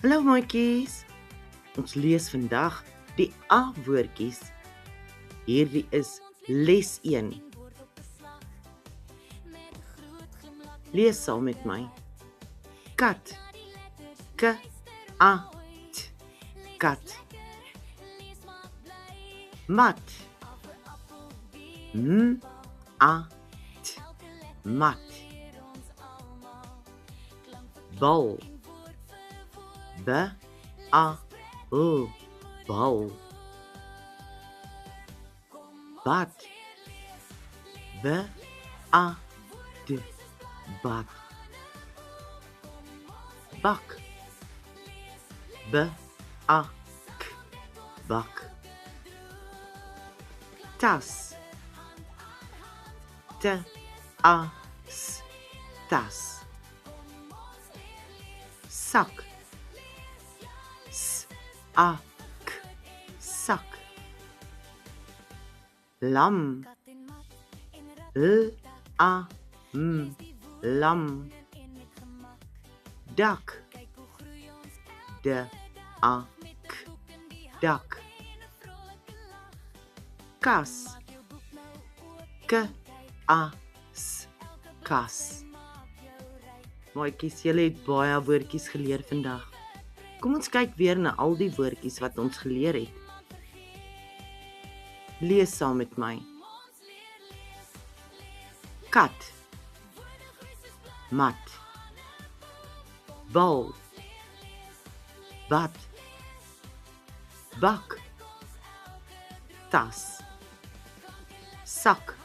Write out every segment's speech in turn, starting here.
Hallo maatjies, ons lees vandag die A-woordjies. Hierdie is les 1. Lees saam met my. Kat, K-A-T, kat. Mat, M-A-T, mat. Bal, B-A-L, bal. Bad, B-A-D, bad. Bak, B-A-K, bak. Tas, T-A-S, tas. Sak, S-A-K, sak. Lam, L-A-M, lam. Dak, D-A-K, dak. Kas, K-A-S, kas. Maatjies, julle het baie woordjies geleer vandag. Kom ons kyk weer na al die woordjies wat ons geleer het. Lees saam met my. Kat, mat. Bal, bad. Bak, tas. Sak,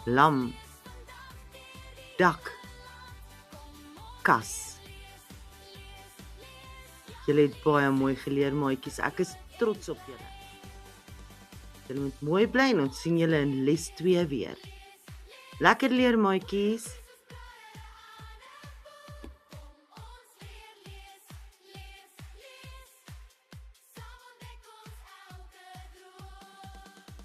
lam. Dak, kas. Julle het baie mooi geleer, maatjies. Ek is trots op julle. Julle moet mooi bly en ons sien julle in les 2 weer. Lekker leer, maatjies.